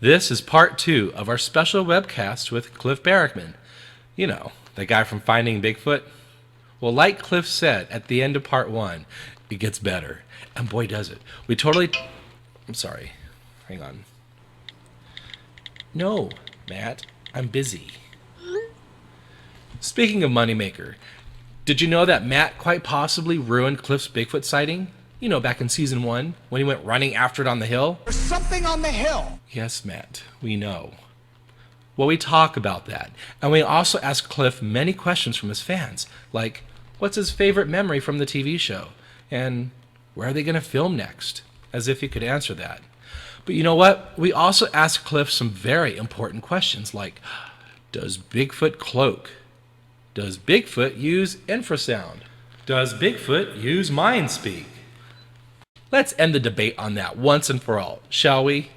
This is part 2 of our special webcast with Cliff Barackman. You know, the guy from Finding Bigfoot. Well, like Cliff said at the end of part 1, it gets better. And boy, does it. I'm sorry. Hang on. No, Matt, I'm busy. Speaking of Moneymaker, did you know that Matt quite possibly ruined Cliff's Bigfoot sighting? You know, back in season 1, when he went running after it on the hill? There's something on the hill! Yes, Matt, we know. Well, we talk about that, and we also ask Cliff many questions from his fans, like, what's his favorite memory from the TV show? And where are they going to film next? As if he could answer that. But you know what? We also ask Cliff some very important questions, like, does Bigfoot cloak? Does Bigfoot use infrasound? Does Bigfoot use mind speak? Let's end the debate on that once and for all, shall we?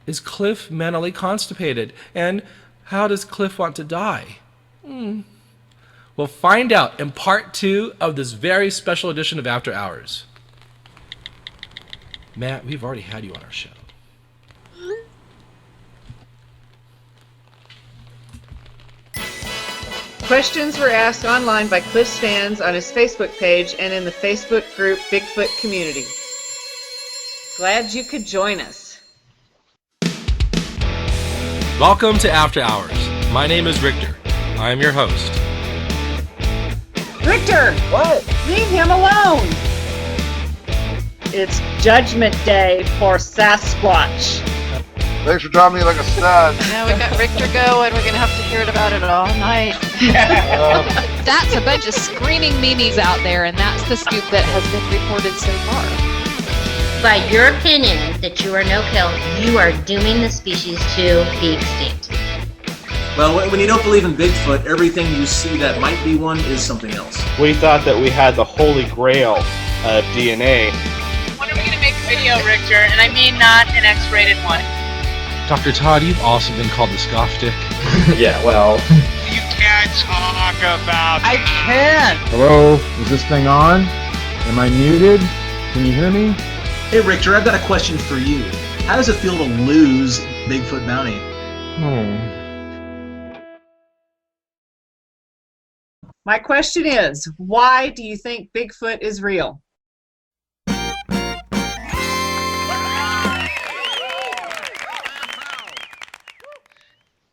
Is Cliff mentally constipated? And how does Cliff want to die? We'll find out in part 2 of this very special edition of After Hours. Matt, we've already had you on our show. Questions were asked online by Cliff's fans on his Facebook page and in the Facebook group Bigfoot Community. Glad you could join us. Welcome to After Hours. My name is Rictor. I am your host. Rictor! What? Leave him alone! It's Judgment Day for Sasquatch. Thanks for dropping me like a stud. Now we got Rictor going. We're gonna have to hear about it all night. That's a bunch of screaming memes out there, and that's the scoop that has been reported so far. By your opinion that you are no-kill, you are dooming the species to be extinct. Well, when you don't believe in Bigfoot, everything you see that might be one is something else. We thought that we had the holy grail of DNA. When are we going to make a video, Rictor? And I mean not an X-rated one. Dr. Todd, you've also been called the scoff dick. Yeah, well. You can't talk about I can't! Hello? Is this thing on? Am I muted? Can you hear me? Hey, Rictor, I've got a question for you. How does it feel to lose Bigfoot Bounty? My question is, why do you think Bigfoot is real?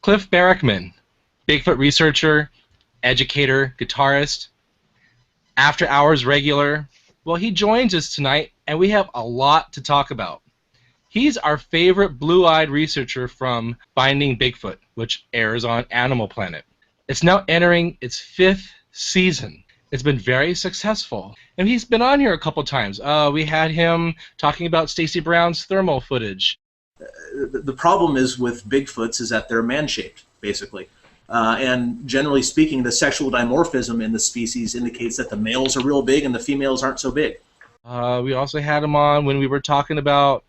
Cliff Barackman, Bigfoot researcher, educator, guitarist, After Hours regular. Well, he joins us tonight, and we have a lot to talk about. He's our favorite blue-eyed researcher from Finding Bigfoot, which airs on Animal Planet. It's now entering its 5th season. It's been very successful, and he's been on here a couple times. We had him talking about Stacy Brown's thermal footage. The problem is with Bigfoots is that they're man-shaped, basically. And generally speaking, the sexual dimorphism in the species indicates that the males are real big and the females aren't so big. We also had him on when we were talking about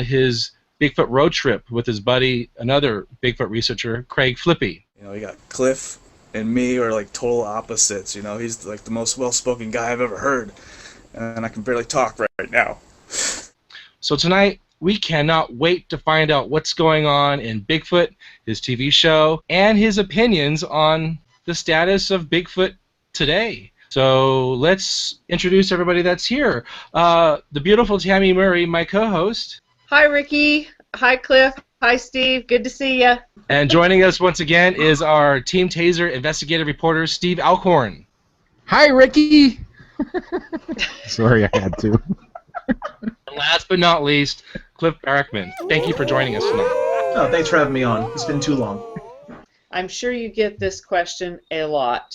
his Bigfoot road trip with his buddy, another Bigfoot researcher, Craig Flippy. You know, you got Cliff and me are like total opposites. You know, he's like the most well-spoken guy I've ever heard, and I can barely talk right now. So tonight, we cannot wait to find out what's going on in Bigfoot, his TV show, and his opinions on the status of Bigfoot today. So let's introduce everybody that's here. The beautiful Tammy Murray, my co-host. Hi, Ricky. Hi, Cliff. Hi, Steve. Good to see ya. And joining us once again is our Team Tazer investigative reporter, Steve Alcorn. Hi, Ricky! Sorry, I had to. Last but not least, Cliff Barackman. Thank you for joining us tonight. Oh, thanks for having me on. It's been too long. I'm sure you get this question a lot.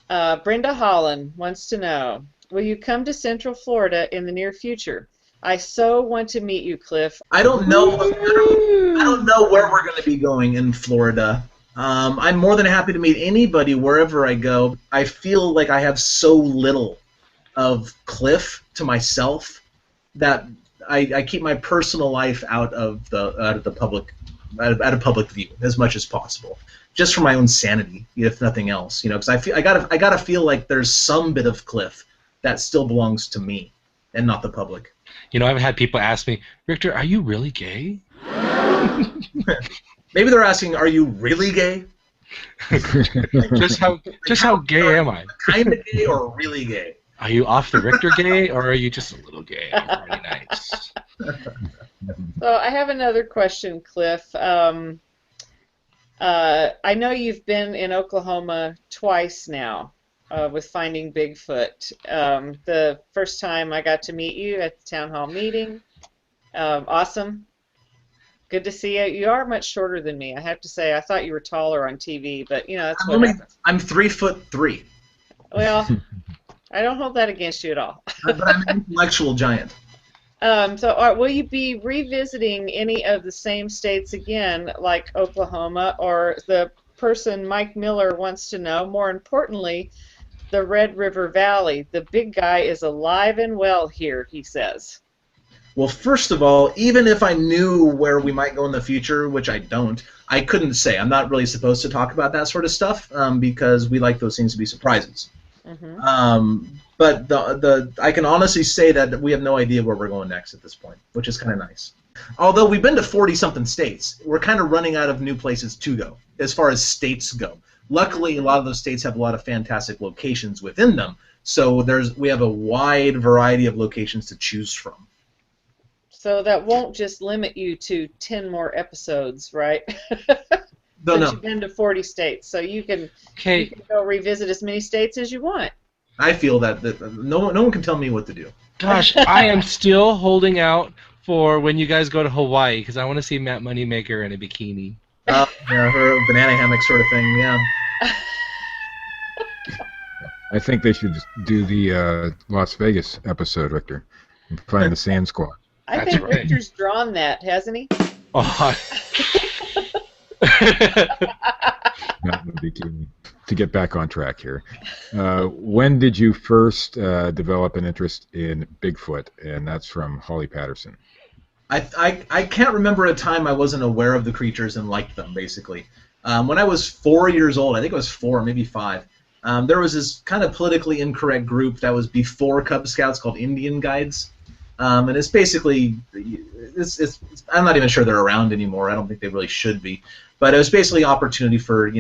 Brenda Holland wants to know, will you come to Central Florida in the near future? I so want to meet you, Cliff. I don't know where we're going to be going in Florida. I'm more than happy to meet anybody wherever I go. I feel like I have so little of Cliff to myself that I keep my personal life out of public view as much as possible, just for my own sanity, if nothing else. You know, because I gotta feel like there's some bit of Cliff that still belongs to me and not the public. You know, I've had people ask me, Rictor, are you really gay? Maybe they're asking, are you really gay? just how gay am I? Kind of gay or really gay? Are you off the Rictor gay, or are you just a little gay? Pretty nice. So I have another question, Cliff. I know you've been in Oklahoma twice now with Finding Bigfoot. The first time I got to meet you at the town hall meeting. Awesome. Good to see you. You are much shorter than me, I have to say. I thought you were taller on TV, but that's what happens. I'm 3'3". Well, I don't hold that against you at all. But I'm an intellectual giant. Will you be revisiting any of the same states again, like Oklahoma, or the person Mike Miller wants to know, more importantly, the Red River Valley? The big guy is alive and well here, he says. Well, first of all, even if I knew where we might go in the future, which I don't, I couldn't say. I'm not really supposed to talk about that sort of stuff because we like those things to be surprises. Mm-hmm. But I can honestly say that we have no idea where we're going next at this point, which is kind of nice. Although we've been to 40-something states, we're kind of running out of new places to go as far as states go. Luckily, a lot of those states have a lot of fantastic locations within them, so we have a wide variety of locations to choose from. So that won't just limit you to 10 more episodes, right? No. You've been to 40 states, so you can go revisit as many states as you want. I feel that no one can tell me what to do. Gosh, I am still holding out for when you guys go to Hawaii, because I want to see Matt Moneymaker in a bikini. Her banana hammock sort of thing, yeah. I think they should do the Las Vegas episode, Rictor, and find the Sand Squad. I think Rictor's drawn that, hasn't he? Oh. Not in the bikini. To get back on track here, when did you first develop an interest in Bigfoot? And that's from Holly Patterson. I can't remember a time I wasn't aware of the creatures and liked them, basically. When I was 4 years old, I think it was 4, maybe 5, there was this kind of politically incorrect group that was before Cub Scouts called Indian Guides. And it's basically, I'm not even sure they're around anymore. I don't think they really should be. But it was basically an opportunity for,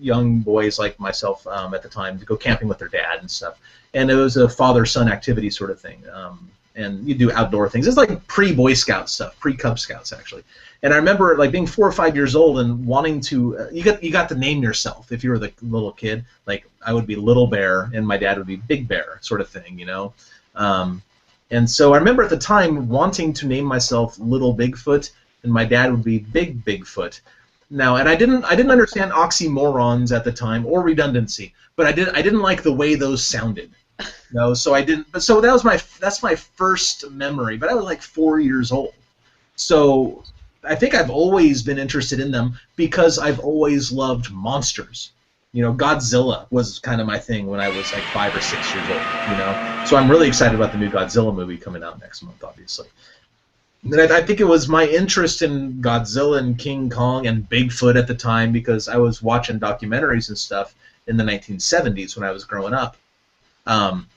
young boys like myself at the time to go camping with their dad and stuff. And it was a father-son activity sort of thing. And you do outdoor things. It's like pre-Boy Scout stuff, pre-Cub Scouts, actually. And I remember being 4 or 5 years old and wanting to, you got to name yourself if you were the little kid. Like, I would be Little Bear and my dad would be Big Bear sort of thing, And so I remember at the time wanting to name myself Little Bigfoot, and my dad would be Big Bigfoot. Now, and I didn't understand oxymorons at the time or redundancy, but I didn't like the way those sounded. So I didn't. But so that's my first memory. But I was like 4 years old, so I think I've always been interested in them because I've always loved monsters. Godzilla was kind of my thing when I was like 5 or 6 years old, So I'm really excited about the new Godzilla movie coming out next month, obviously. And I think it was my interest in Godzilla and King Kong and Bigfoot at the time because I was watching documentaries and stuff in the 1970s when I was growing up.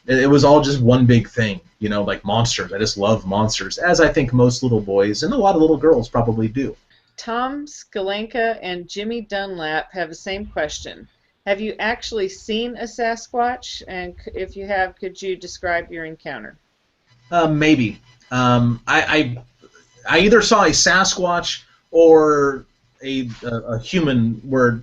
It was all just one big thing, like monsters. I just love monsters, as I think most little boys and a lot of little girls probably do. Tom Skalenka and Jimmy Dunlap have the same question. Have you actually seen a Sasquatch? And if you have, could you describe your encounter? Maybe. I either saw a Sasquatch or a human where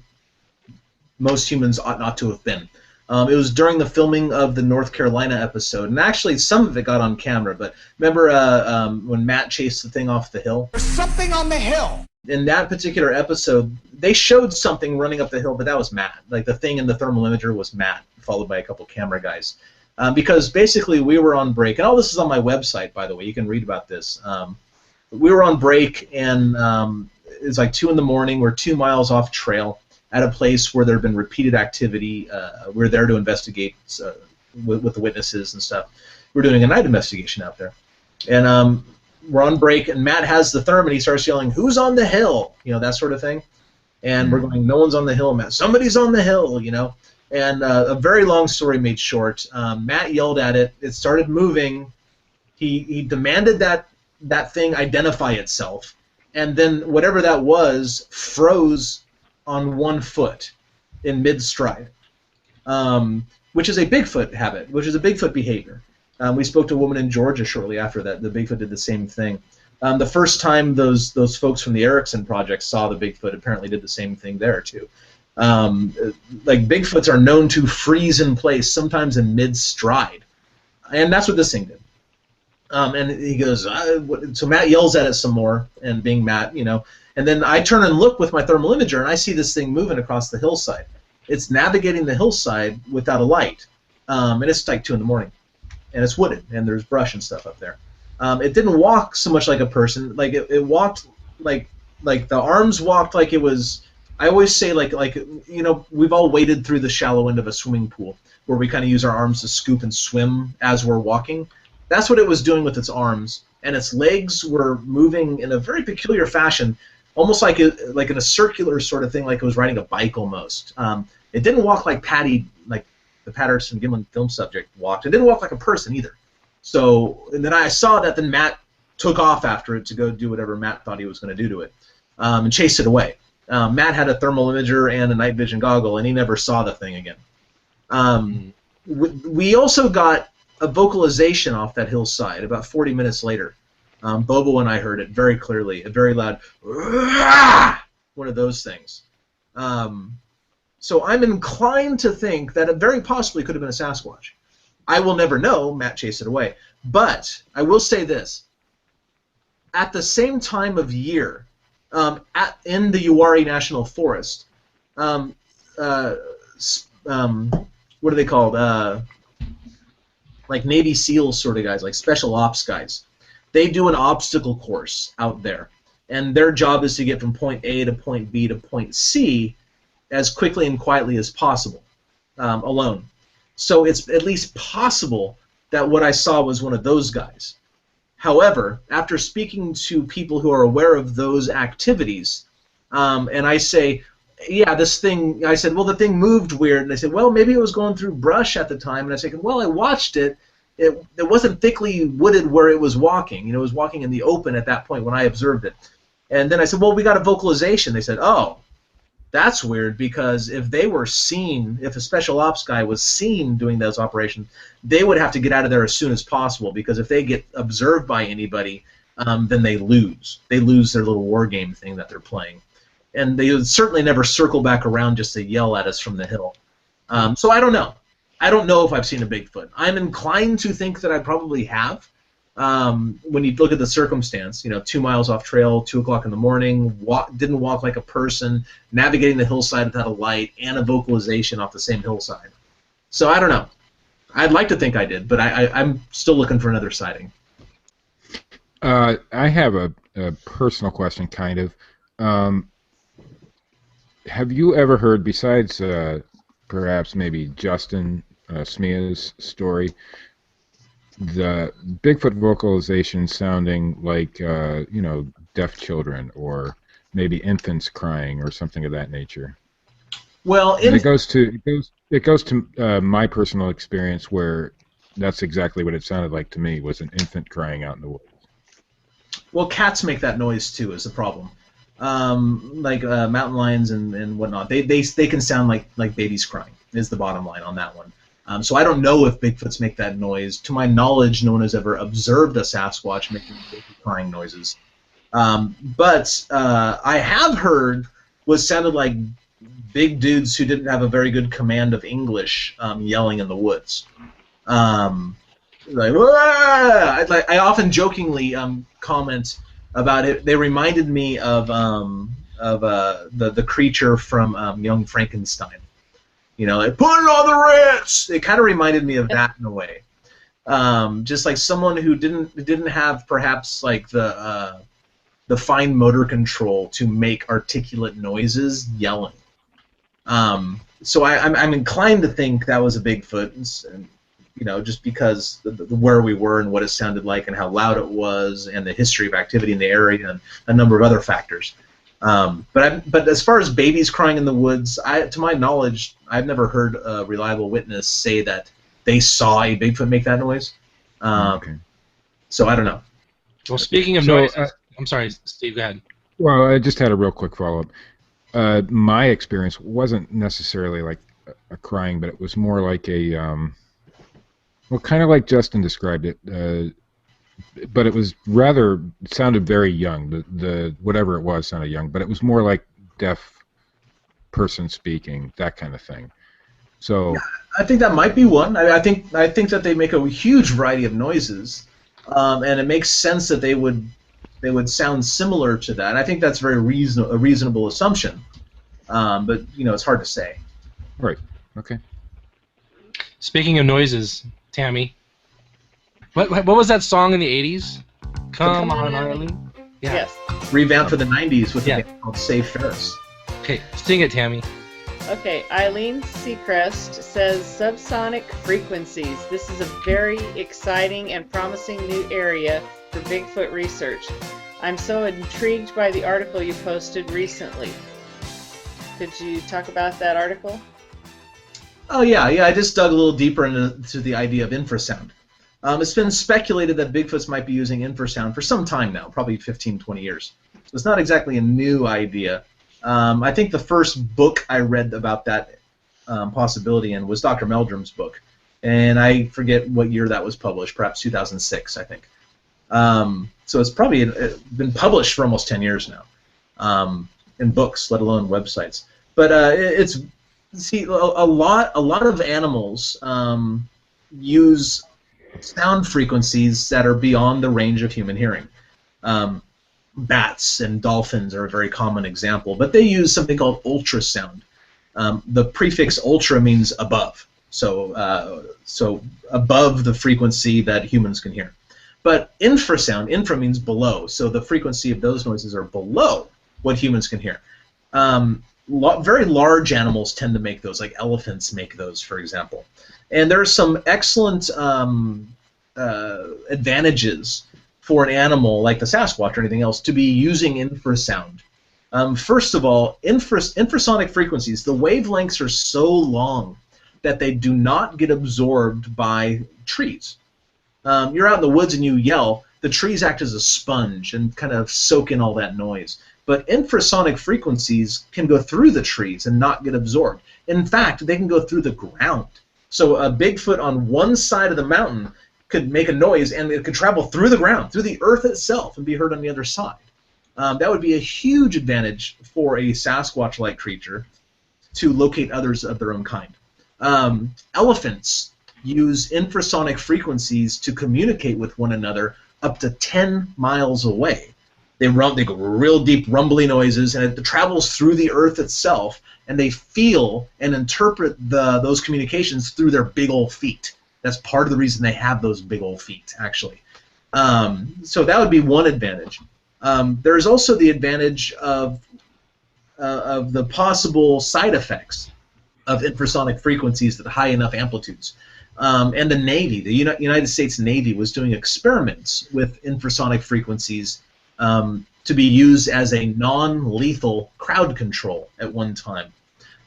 most humans ought not to have been. It was during the filming of the North Carolina episode, and actually some of it got on camera, but remember when Matt chased the thing off the hill? There's something on the hill! In that particular episode, they showed something running up the hill, but that was Matt. Like, the thing in the thermal imager was Matt, followed by a couple camera guys. Because basically we were on break, and all this is on my website, by the way, you can read about this. We were on break, and it's like 2 in the morning, we're 2 miles off trail at a place where there had been repeated activity. We're there to investigate with the witnesses and stuff. We're doing a night investigation out there. And we're on break, and Matt has the therm, and he starts yelling, "Who's on the hill?" That sort of thing. And we're going, "No one's on the hill, Matt. Somebody's on the hill," And a very long story made short, Matt yelled at it. It started moving. He demanded that thing identify itself. and then whatever that was froze on one foot in mid-stride, which is a Bigfoot habit, which is a Bigfoot behavior. We spoke to a woman in Georgia shortly after that. The Bigfoot did the same thing. The first time those folks from the Erickson Project saw the Bigfoot apparently did the same thing there too. Like Bigfoots are known to freeze in place, sometimes in mid-stride, and that's what this thing did. And he goes, so Matt yells at it some more, and being Matt, and then I turn and look with my thermal imager, and I see this thing moving across the hillside. It's navigating the hillside without a light, and it's like 2 in the morning, and it's wooded, and there's brush and stuff up there. It didn't walk so much like a person, like it walked like the arms walked like it was. I always say like we've all waded through the shallow end of a swimming pool where we kind of use our arms to scoop and swim as we're walking. That's what it was doing with its arms, and its legs were moving in a very peculiar fashion, almost like in a circular sort of thing, like it was riding a bike almost. It didn't walk like Patty, like the Patterson-Gimlin film subject walked. It didn't walk like a person either. So, and then I saw that. Then Matt took off after it to go do whatever Matt thought he was going to do to it, and chased it away. Matt had a thermal imager and a night vision goggle, and he never saw the thing again. We also got a vocalization off that hillside about 40 minutes later. Bobo and I heard it very clearly, a very loud, one of those things. So I'm inclined to think that it very possibly could have been a Sasquatch. I will never know. Matt chased it away. But I will say this. At the same time of year, in the Uwharrie National Forest, what are they called? Like Navy SEALs sort of guys, like special ops guys. They do an obstacle course out there, and their job is to get from point A to point B to point C as quickly and quietly as possible, alone. So it's at least possible that what I saw was one of those guys. However, after speaking to people who are aware of those activities, and I say, yeah, this thing, I said, well, the thing moved weird, and they said, well, maybe it was going through brush at the time, and I said, well, I watched it. It wasn't thickly wooded where it was walking. It was walking in the open at that point when I observed it. And then I said, well, we got a vocalization. They said, oh, that's weird, because if they were seen, if a special ops guy was seen doing those operations, they would have to get out of there as soon as possible, because if they get observed by anybody, then they lose. They lose their little war game thing that they're playing. And they would certainly never circle back around just to yell at us from the hill. So I don't know. I don't know if I've seen a Bigfoot. I'm inclined to think that I probably have. When you look at the circumstance, 2 miles off trail, 2 o'clock in the morning, didn't walk like a person, navigating the hillside without a light, and a vocalization off the same hillside. So I don't know. I'd like to think I did, but I'm still looking for another sighting. I have a personal question, kind of. Have you ever heard, besides perhaps maybe Justin Smia's story, the Bigfoot vocalization sounding like deaf children or maybe infants crying or something of that nature? Well, it goes to my personal experience, where that's exactly what it sounded like to me, was an infant crying out in the woods. Well, cats make that noise too, is the problem. Like mountain lions and whatnot, they can sound like babies crying, is the bottom line on that one. So I don't know if Bigfoots make that noise. To my knowledge, no one has ever observed a Sasquatch making baby crying noises. But I have heard what sounded like big dudes who didn't have a very good command of English yelling in the woods. Like, I often jokingly comment about it. They reminded me of the creature from Young Frankenstein. Like, put it on the Ritz! It kind of reminded me of that in a way. Just like someone who didn't have perhaps like the fine motor control to make articulate noises yelling. So I'm inclined to think that was a Bigfoot, and just because where we were and what it sounded like and how loud it was and the history of activity in the area and a number of other factors. But as far as babies crying in the woods, to my knowledge, I've never heard a reliable witness say that they saw a Bigfoot make that noise. Okay. So I don't know. Well, speaking of noises, I'm sorry, Steve, go ahead. Well, I just had a real quick follow-up. My experience wasn't necessarily like a crying, but it was more like a, well, kind of like Justin described it, but it was rather, it sounded very young. The whatever it was sounded young, but it was more like deaf person speaking, that kind of thing. So I think that might be one. I think that they make a huge variety of noises, and it makes sense that they would sound similar to that. I think that's a reasonable assumption, but it's hard to say. Right. Okay. Speaking of noises, Tammy, what was that song in the 80s? Come on, Arlene. Yeah. Yes. Revamped for the 90s with a band called Save Ferris. Okay, sing it, Tammy. Okay, Eileen Seacrest says subsonic frequencies. This is a very exciting and promising new area for Bigfoot research. I'm so intrigued by the article you posted recently. Could you talk about that article? Oh yeah. I just dug a little deeper into the idea of infrasound. It's been speculated that Bigfoots might be using infrasound for some time now, probably 15, 20 years. So it's not exactly a new idea. I think the first book I read about that possibility in was Dr. Meldrum's book, and I forget what year that was published, perhaps 2006, I think. So it's probably been published for almost 10 years now, in books, let alone websites. But a lot of animals use sound frequencies that are beyond the range of human hearing. Bats and dolphins are a very common example, but they use something called ultrasound. The prefix ultra means above, so above the frequency that humans can hear. But infrasound, infra means below, so the frequency of those noises are below what humans can hear. Very large animals tend to make those, like elephants make those, for example. And there are some excellent advantages for an animal like the Sasquatch or anything else to be using infrasound. First of all, infrasonic frequencies, the wavelengths are so long that they do not get absorbed by trees. You're out in the woods and you yell, the trees act as a sponge and kind of soak in all that noise. But infrasonic frequencies can go through the trees and not get absorbed. In fact, they can go through the ground. So a Bigfoot on one side of the mountain could make a noise, and it could travel through the ground, through the earth itself, and be heard on the other side. That would be a huge advantage for a Sasquatch-like creature to locate others of their own kind. Elephants use infrasonic frequencies to communicate with one another up to 10 miles away. They go real deep rumbly noises, and it travels through the earth itself, and they feel and interpret those communications through their big old feet. That's part of the reason they have those big old feet, actually. So that would be one advantage. There's also the advantage of the possible side effects of infrasonic frequencies at high enough amplitudes. And the Navy, the United States Navy, was doing experiments with infrasonic frequencies to be used as a non-lethal crowd control at one time.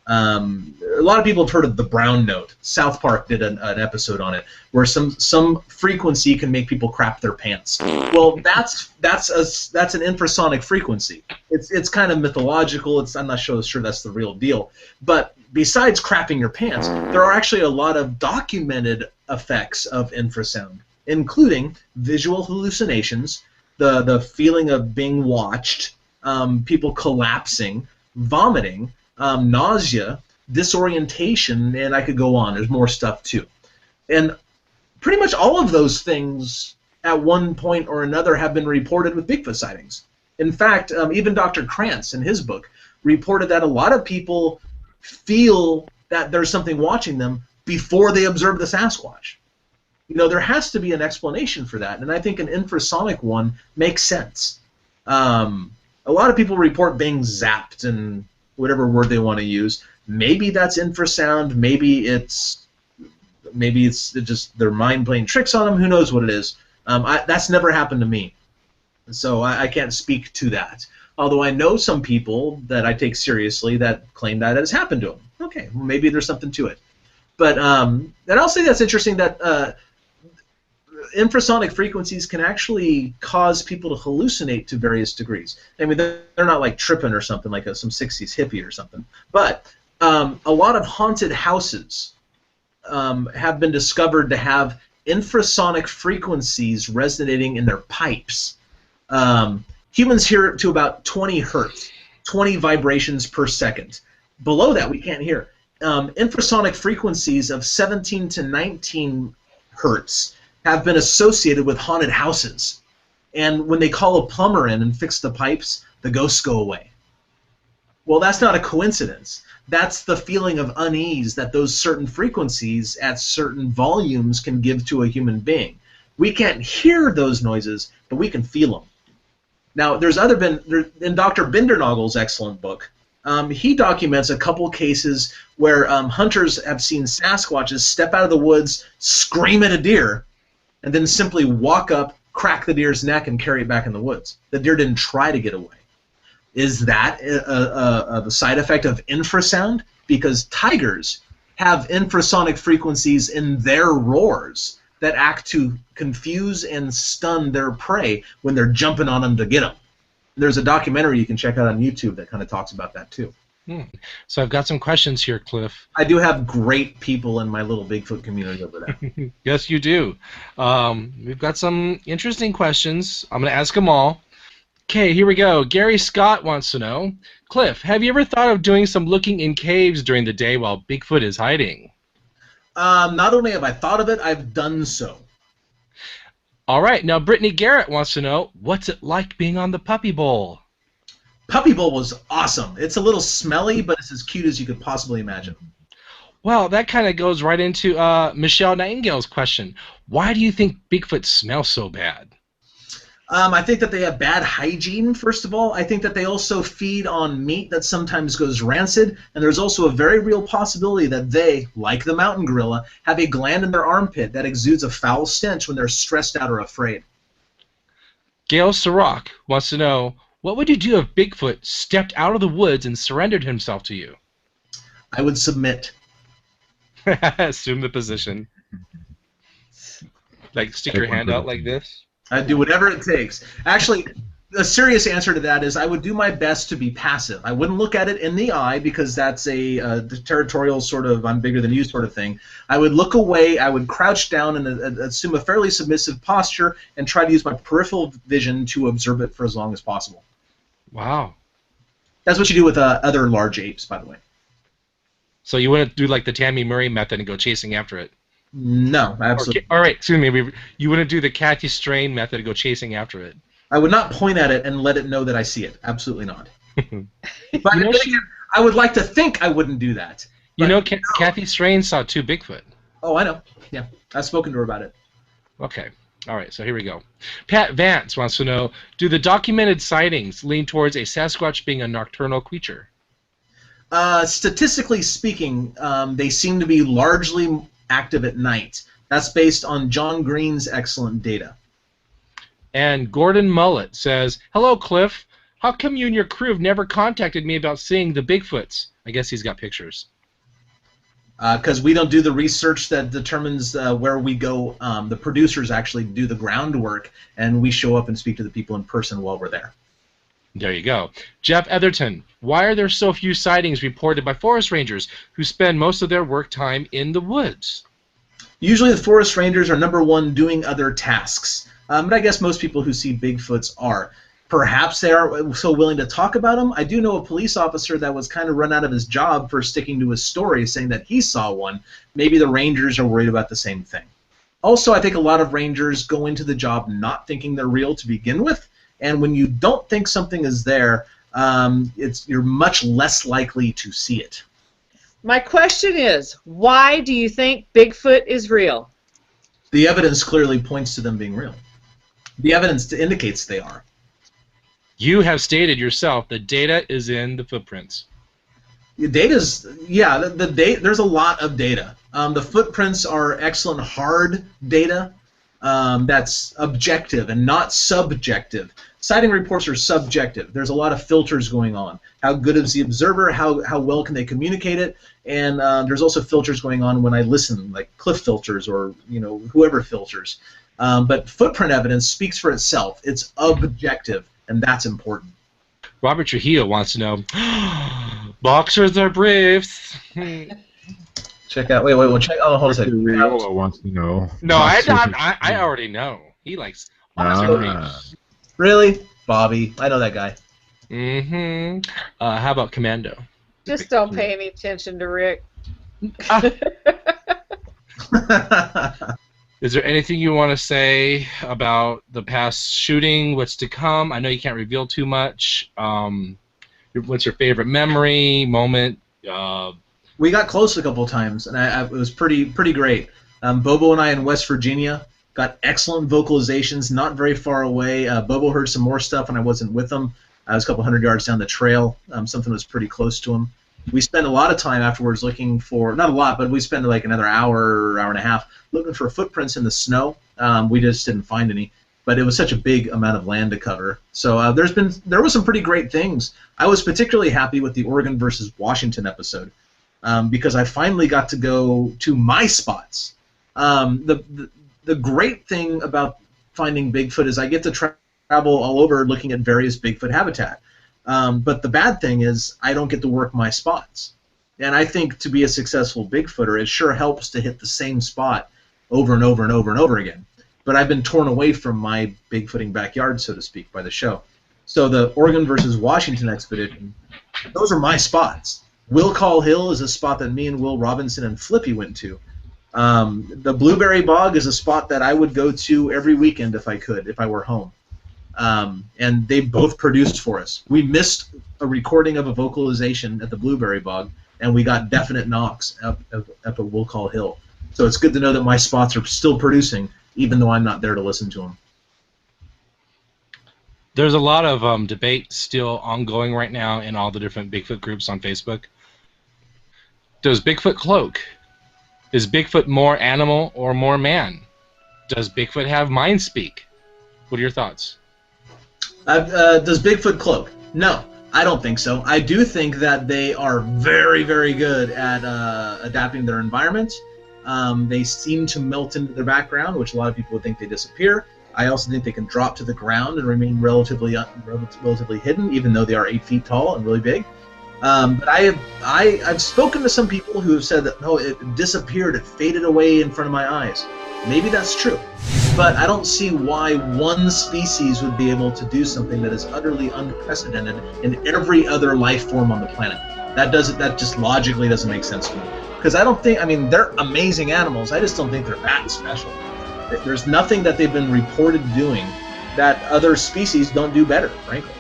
A lot of people have heard of the brown note. South Park did an episode on it, where some frequency can make people crap their pants. Well, that's an infrasonic frequency. It's kind of mythological. I'm not sure that's the real deal. But besides crapping your pants, there are actually a lot of documented effects of infrasound, including visual hallucinations, the feeling of being watched, people collapsing, vomiting, nausea, disorientation, and I could go on. There's more stuff too. And pretty much all of those things at one point or another have been reported with Bigfoot sightings. In fact, even Dr. Krantz in his book reported that a lot of people feel that there's something watching them before they observe the Sasquatch. There has to be an explanation for that, and I think an infrasonic one makes sense. A lot of people report being zapped and whatever word they want to use. Maybe that's infrasound. Maybe it's just their mind playing tricks on them. Who knows what it is? That's never happened to me, so I can't speak to that. Although I know some people that I take seriously that claim that it has happened to them. Okay, well, maybe there's something to it. But and I'll say that's interesting that infrasonic frequencies can actually cause people to hallucinate to various degrees. I mean, they're not like tripping or something like some 60s hippie or something. But a lot of haunted houses have been discovered to have infrasonic frequencies resonating in their pipes. Humans hear it to about 20 hertz, 20 vibrations per second. Below that, we can't hear. Infrasonic frequencies of 17 to 19 hertz have been associated with haunted houses. And when they call a plumber in and fix the pipes, the ghosts go away. Well, that's not a coincidence. That's the feeling of unease that those certain frequencies at certain volumes can give to a human being. We can't hear those noises, but we can feel them. Now, in Dr. Bindernagel's excellent book, he documents a couple cases where hunters have seen Sasquatches step out of the woods, scream at a deer, and then simply walk up, crack the deer's neck, and carry it back in the woods. The deer didn't try to get away. Is that a side effect of infrasound? Because tigers have infrasonic frequencies in their roars that act to confuse and stun their prey when they're jumping on them to get them. There's a documentary you can check out on YouTube that kind of talks about that too. So I've got some questions here, Cliff. I do have great people in my little Bigfoot community over there. Yes, you do. We've got some interesting questions. I'm going to ask them all. Okay, here we go. Gary Scott wants to know, Cliff, have you ever thought of doing some looking in caves during the day while Bigfoot is hiding? Not only have I thought of it, I've done so. All right, now Brittany Garrett wants to know, what's it like being on the Puppy Bowl? Puppy Bowl was awesome. It's a little smelly, but it's as cute as you could possibly imagine. Well, that kind of goes right into Michelle Nightingale's question. Why do you think Bigfoot smells so bad? I think that they have bad hygiene, first of all. I think that they also feed on meat that sometimes goes rancid, and there's also a very real possibility that they, like the mountain gorilla, have a gland in their armpit that exudes a foul stench when they're stressed out or afraid. Gail Sirach wants to know, what would you do if Bigfoot stepped out of the woods and surrendered himself to you? I would submit. Assume the position. Like stick your hand out like this? I'd do whatever it takes. Actually, the serious answer to that is I would do my best to be passive. I wouldn't look at it in the eye because that's a territorial sort of I'm bigger than you sort of thing. I would look away, I would crouch down and assume a fairly submissive posture and try to use my peripheral vision to observe it for as long as possible. Wow. That's what you do with other large apes, by the way. So you wouldn't do like the Tammy Murray method and go chasing after it? No, absolutely. All right, excuse me. You wouldn't do the Kathy Strain method and go chasing after it? I would not point at it and let it know that I see it. Absolutely not. But I would like to think I wouldn't do that. You know, Kathy Strain saw 2 Bigfoot. Oh, I know. Yeah, I've spoken to her about it. Okay. All right, so here we go. Pat Vance wants to know, do the documented sightings lean towards a Sasquatch being a nocturnal creature? Statistically speaking, they seem to be largely active at night. That's based on John Green's excellent data. And Gordon Mullet says, hello, Cliff. How come you and your crew have never contacted me about seeing the Bigfoots? I guess he's got pictures. Because we don't do the research that determines where we go. The producers actually do the groundwork, and we show up and speak to the people in person while we're there. There you go. Jeff Etherton, why are there so few sightings reported by forest rangers who spend most of their work time in the woods? Usually the forest rangers are number one doing other tasks. But I guess most people who see Bigfoots are. Perhaps they aren't so willing to talk about them. I do know a police officer that was kind of run out of his job for sticking to his story, saying that he saw one. Maybe the rangers are worried about the same thing. Also, I think a lot of rangers go into the job not thinking they're real to begin with. And when you don't think something is there, you're much less likely to see it. My question is, why do you think Bigfoot is real? The evidence clearly points to them being real. The evidence indicates they are. You have stated yourself that data is in the footprints. The data's, yeah, there's a lot of data. The footprints are excellent hard data that's objective and not subjective. Sighting reports are subjective. There's a lot of filters going on. How good is the observer? How well can they communicate it? And there's also filters going on when I listen, like Cliff filters or whoever filters. But footprint evidence speaks for itself. It's objective, and that's important. Robert Trujillo wants to know, boxers are briefs. Check out. Wait. We'll check. Oh, hold on a second. Riolo wants to know. No, I already know. He likes boxer briefs. Really? Bobby. I know that guy. Mm-hmm. How about Commando? Just don't pay any attention to Rick. Is there anything you want to say about the past shooting? What's to come? I know you can't reveal too much. What's your favorite memory moment? We got close a couple times, and it was pretty great. Bobo and I in West Virginia got excellent vocalizations, not very far away. Bobo heard some more stuff, and I wasn't with him. I was a couple hundred yards down the trail. Something was pretty close to him. We spent a lot of time afterwards looking for, not a lot, but we spent like another hour and a half looking for footprints in the snow. We just didn't find any, but it was such a big amount of land to cover. So there was some pretty great things. I was particularly happy with the Oregon versus Washington episode because I finally got to go to my spots. The great thing about finding Bigfoot is I get to travel all over looking at various Bigfoot habitat. But the bad thing is I don't get to work my spots. And I think to be a successful Bigfooter, it sure helps to hit the same spot over and over and over and over again. But I've been torn away from my Bigfooting backyard, so to speak, by the show. So the Oregon versus Washington expedition, those are my spots. Will Call Hill is a spot that me and Will Robinson and Flippy went to. The Blueberry Bog is a spot that I would go to every weekend if I could, if I were home. And they both produced for us. We missed a recording of a vocalization at the Blueberry Bog, and we got definite knocks up at Will Call Hill. So it's good to know that my spots are still producing, even though I'm not there to listen to them. There's a lot of debate still ongoing right now in all the different Bigfoot groups on Facebook. Does Bigfoot cloak? Is Bigfoot more animal or more man? Does Bigfoot have mind speak? What are your thoughts? Does Bigfoot cloak? No, I don't think so. I do think that they are very, very good at adapting their environment. They seem to melt into their background, which a lot of people would think they disappear. I also think they can drop to the ground and remain relatively hidden, even though they are 8 feet tall and really big. But I've spoken to some people who have said that no, it disappeared, it faded away in front of my eyes. Maybe that's true, but I don't see why one species would be able to do something that is utterly unprecedented in every other life form on the planet. That just logically doesn't make sense to me. Because I mean, they're amazing animals. I just don't think they're that special. There's nothing that they've been reported doing that other species don't do better, frankly.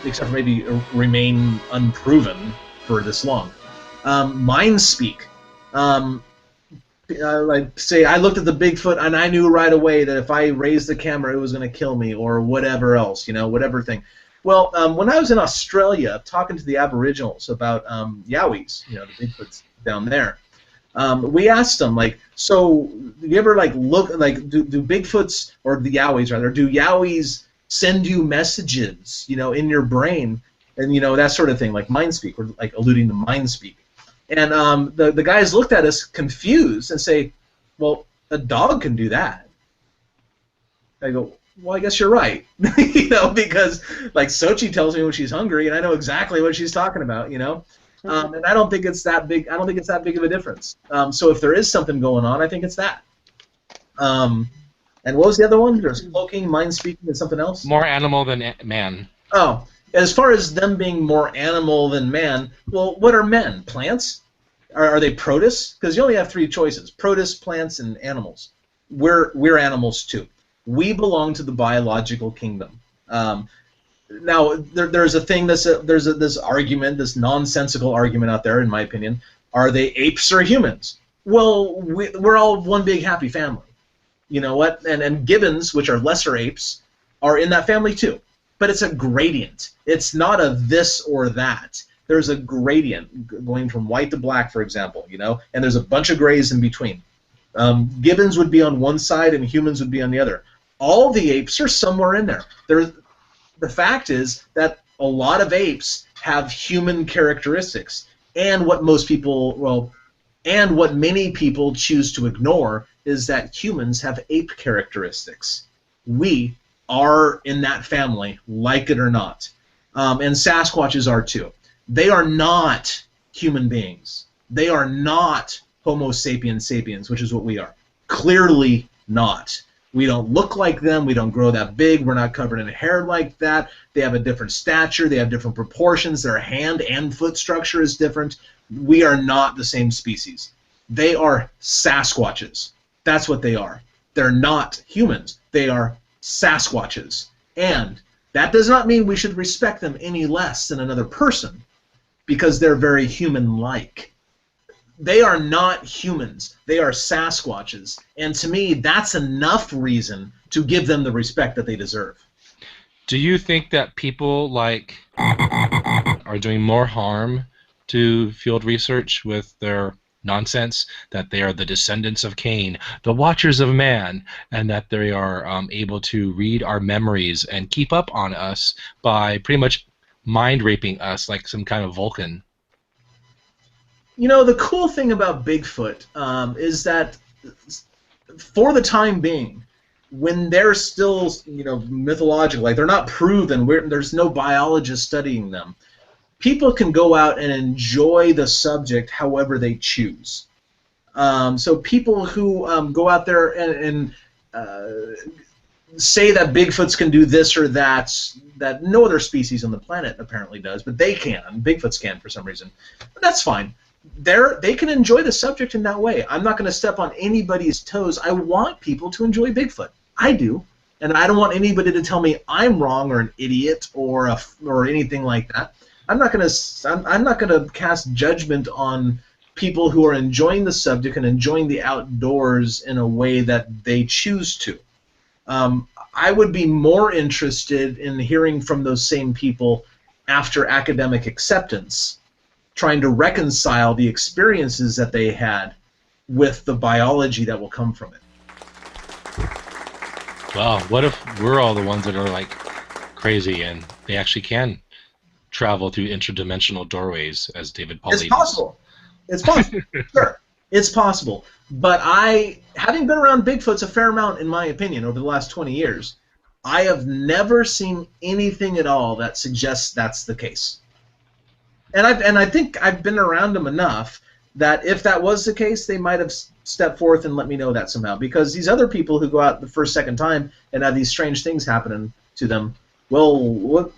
Except for maybe remain unproven for this long. Mind speak. Like say I looked at the Bigfoot and I knew right away that if I raised the camera it was going to kill me or whatever else, whatever thing. Well, when I was in Australia talking to the Aboriginals about Yowies, the Bigfoots down there, we asked them so do you ever look do Bigfoots or the Yowies rather do Yowies send you messages in your brain and that sort of thing like mind speak or alluding to mind speak. And the guys looked at us confused and say, well, a dog can do that. I go, well, I guess you're right. Because Sochi tells me when she's hungry, and I know exactly what she's talking about, And I don't think it's that big. I don't think it's that big of a difference. So if there is something going on, I think it's that. And what was the other one? There's cloaking, mind speaking, and something else. More animal than man. Oh. As far as them being more animal than man, well, what are men? Plants? Are they protists? Because you only have 3 choices: protists, plants, and animals. We're animals too. We belong to the biological kingdom. Now, there's a thing this argument, this nonsensical argument out there, in my opinion. Are they apes or humans? Well, we're all one big happy family. You know what? And gibbons, which are lesser apes, are in that family too. But it's a gradient. It's not a this or that. There's a gradient going from white to black, for example, and there's a bunch of grays in between. Gibbons would be on one side and humans would be on the other. All the apes are somewhere in there. The fact is that a lot of apes have human characteristics, and what most people, And what many people choose to ignore is that humans have ape characteristics. We are in that family, like it or not. And Sasquatches are too. They are not human beings. They are not Homo sapiens sapiens, which is what we are. Clearly not. We don't look like them. We don't grow that big. We're not covered in hair like that. They have a different stature. They have different proportions. Their hand and foot structure is different. We are not the same species. They are Sasquatches. That's what they are. They're not humans. They are Sasquatches. And that does not mean we should respect them any less than another person, because they're very human-like. They are not humans. They are Sasquatches. And to me, that's enough reason to give them the respect that they deserve. Do you think that people like are doing more harm to field research with their nonsense, that they are the descendants of Cain, the watchers of man, and that they are able to read our memories and keep up on us by pretty much mind raping us like some kind of Vulcan? You know, the cool thing about Bigfoot is that for the time being, when they're still, mythological, like they're not proven, there's no biologist studying them, people can go out and enjoy the subject however they choose. So people who go out there and say that Bigfoots can do this or that no other species on the planet apparently does, but they can. Bigfoots can for some reason. But that's fine. They can enjoy the subject in that way. I'm not going to step on anybody's toes. I want people to enjoy Bigfoot. I do. And I don't want anybody to tell me I'm wrong or an idiot or anything like that. I'm not going to cast judgment on people who are enjoying the subject and enjoying the outdoors in a way that they choose to. I would be more interested in hearing from those same people after academic acceptance, trying to reconcile the experiences that they had with the biology that will come from it. Well, what if we're all the ones that are like crazy and they actually can travel through interdimensional doorways, as David Pauly It's possible. It's possible. Sure. It's possible. But having been around Bigfoots a fair amount, in my opinion, over the last 20 years, I have never seen anything at all that suggests that's the case. And I think I've been around them enough that if that was the case, they might have stepped forth and let me know that somehow. Because these other people who go out the first, second time and have these strange things happening to them, well,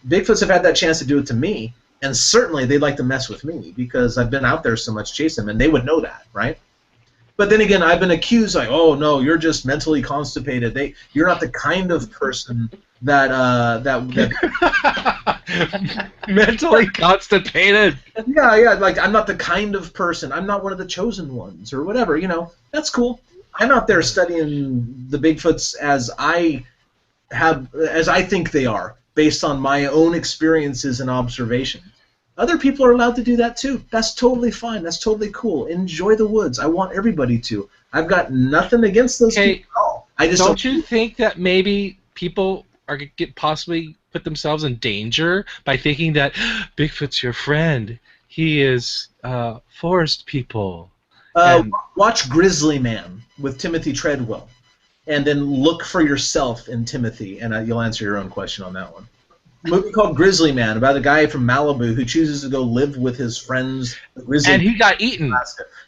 Bigfoots have had that chance to do it to me, and certainly they'd like to mess with me because I've been out there so much chasing them, and they would know that, right? But then again, I've been accused like, oh no, you're just mentally constipated. You're not the kind of person that mentally constipated. Yeah, like I'm not the kind of person. I'm not one of the chosen ones or whatever. That's cool. I'm out there studying the Bigfoots as I think they are, based on my own experiences and observation. Other people are allowed to do that too. That's totally fine. That's totally cool. Enjoy the woods. I want everybody to. I've got nothing against those people at all. I just don't you think that maybe people are possibly put themselves in danger by thinking that Bigfoot's your friend? He is forest people. Watch Grizzly Man with Timothy Treadwell, and then look for yourself in Timothy, and you'll answer your own question on that one. A movie called Grizzly Man about a guy from Malibu who chooses to go live with his friends. And he got eaten.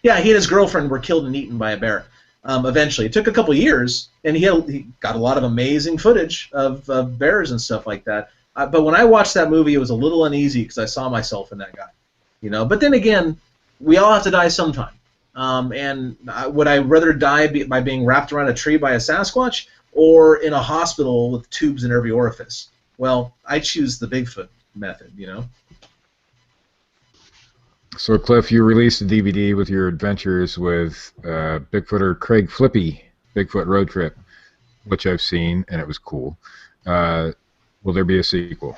Yeah, he and his girlfriend were killed and eaten by a bear. Eventually, it took a couple years, and he got a lot of amazing footage of bears and stuff like that. But when I watched that movie, it was a little uneasy because I saw myself in that guy. But then again, we all have to die sometime. And would I rather die by being wrapped around a tree by a Sasquatch or in a hospital with tubes in every orifice? Well, I choose the Bigfoot method, So, Cliff, you released a DVD with your adventures with Bigfooter Craig Flippy, Bigfoot Road Trip, which I've seen, and it was cool. Will there be a sequel?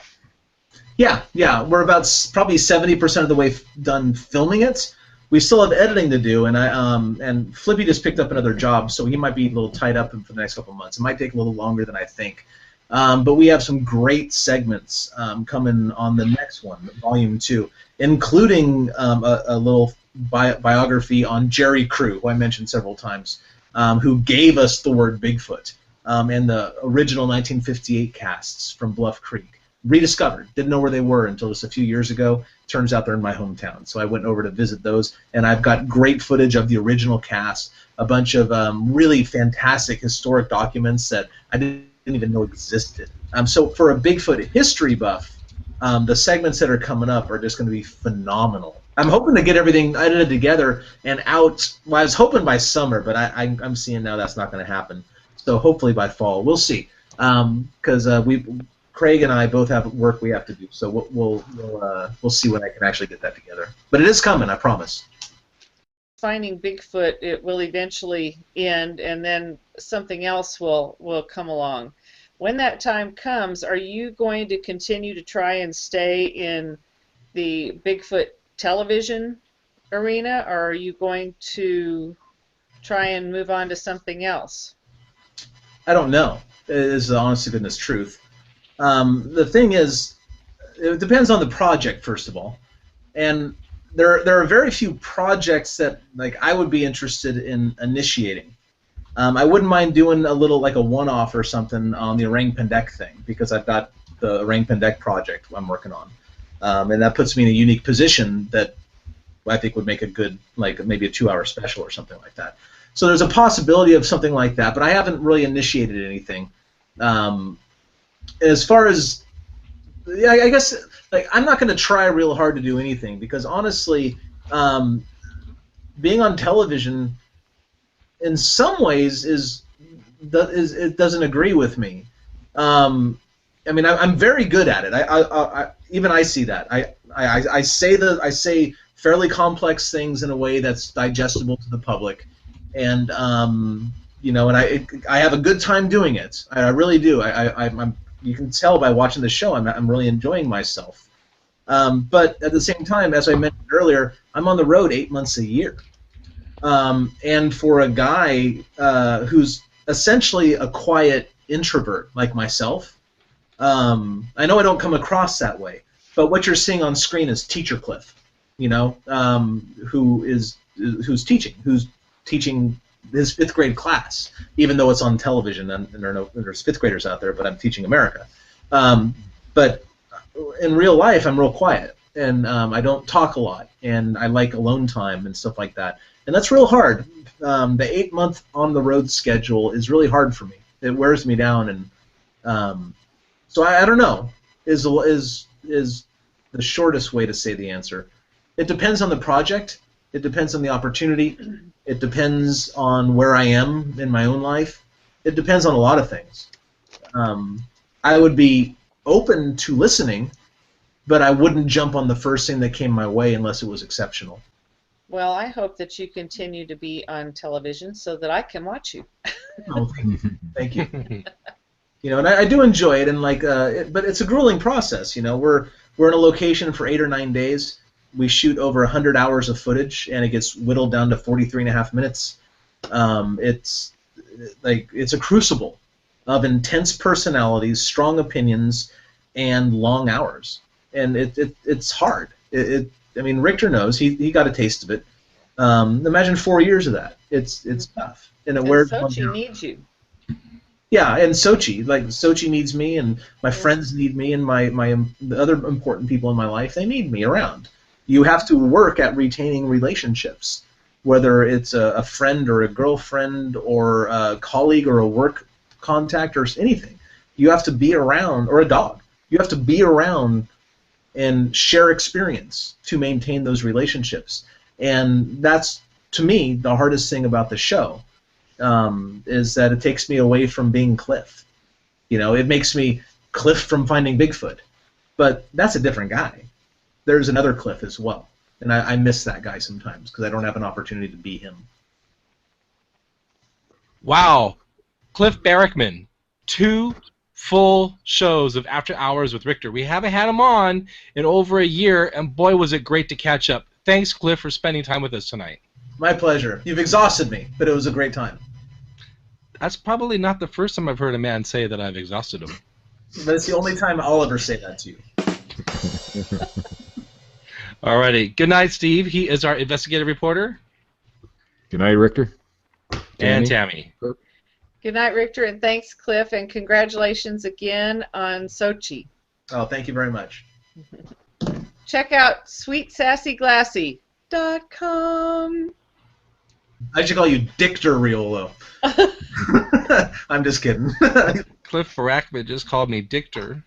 Yeah. We're about probably 70% of the way done filming it. We still have editing to do, and Flippy just picked up another job, so he might be a little tied up for the next couple of months. It might take a little longer than I think. But we have some great segments coming on the next one, Volume 2, including a little biography on Jerry Crew, who I mentioned several times, who gave us the word Bigfoot, and the original 1958 casts from Bluff Creek. Rediscovered. Didn't know where they were until just a few years ago. Turns out they're in my hometown. So I went over to visit those, and I've got great footage of the original cast, a bunch of really fantastic historic documents that I didn't even know existed. So for a Bigfoot history buff, the segments that are coming up are just going to be phenomenal. I'm hoping to get everything edited together and out. Well, I was hoping by summer, but I'm seeing now that's not going to happen. So hopefully by fall. We'll see. Because Craig and I both have work we have to do, so we'll see when I can actually get that together. But it is coming, I promise. Finding Bigfoot, it will eventually end, and then something else will come along. When that time comes, are you going to continue to try and stay in the Bigfoot television arena, or are you going to try and move on to something else? I don't know, is the honest to goodness truth. The thing is, it depends on the project, first of all, and there are very few projects that I would be interested in initiating. I wouldn't mind doing a little like a one-off or something on the Orang Pendek thing, because I've got the Orang Pendek project I'm working on, and that puts me in a unique position that I think would make a good, maybe a 2-hour special or something like that. So there's a possibility of something like that, but I haven't really initiated anything. As far as, I guess, I'm not going to try real hard to do anything, because honestly, being on television, in some ways, it doesn't agree with me. I mean, I'm very good at it. Even I see that. I say fairly complex things in a way that's digestible to the public, and and I have a good time doing it. I really do. You can tell by watching the show, I'm really enjoying myself. But at the same time, as I mentioned earlier, I'm on the road 8 months a year. And for a guy who's essentially a quiet introvert like myself, I know I don't come across that way, but what you're seeing on screen is Teacher Cliff, who's teaching his 5th grade class, even though it's on television and there's 5th graders out there, but I'm teaching America. But in real life, I'm real quiet, and I don't talk a lot, and I like alone time and stuff like that. And that's real hard. The 8-month on the road schedule is really hard for me. It wears me down, and so I don't know. Is the shortest way to say the answer. It depends on the project. It depends on the opportunity. It depends on where I am in my own life. It depends on a lot of things. I would be open to listening, but I wouldn't jump on the first thing that came my way unless it was exceptional. Well, I hope that you continue to be on television so that I can watch you. Oh, thank you. And I do enjoy it, and but it's a grueling process. We're in a location for 8 or 9 days. We shoot over 100 hours of footage, and it gets whittled down to 43.5 minutes. It's a crucible of intense personalities, strong opinions, and long hours, and it's hard. I mean, Rictor knows. He got a taste of it. Imagine 4 years of that. It's tough, and it wears. Sochi needs you. Yeah, and Sochi needs me, and my friends need me, and the other important people in my life, they need me around. You have to work at retaining relationships, whether it's a friend or a girlfriend or a colleague or a work contact or anything. You have to be around, or a dog. You have to be around and share experience to maintain those relationships. And that's, to me, the hardest thing about the show, is that it takes me away from being Cliff. It makes me Cliff from Finding Bigfoot. But that's a different guy. There's another Cliff as well. And I miss that guy sometimes because I don't have an opportunity to be him. Wow. Cliff Barackman. 2 full shows of After Hours with Rictor. We haven't had him on in over a year, and boy, was it great to catch up. Thanks, Cliff, for spending time with us tonight. My pleasure. You've exhausted me, but it was a great time. That's probably not the first time I've heard a man say that I've exhausted him. But it's the only time I'll ever say that to you. Alrighty. Good night, Steve. He is our investigative reporter. Good night, Rictor. And Tammy. Good night, Rictor, and thanks, Cliff, and congratulations again on Sochi. Oh, thank you very much. Check out sweetsassyglassy.com. I should call you Dictor Riolo. I'm just kidding. Cliff Barackman just called me Dictor.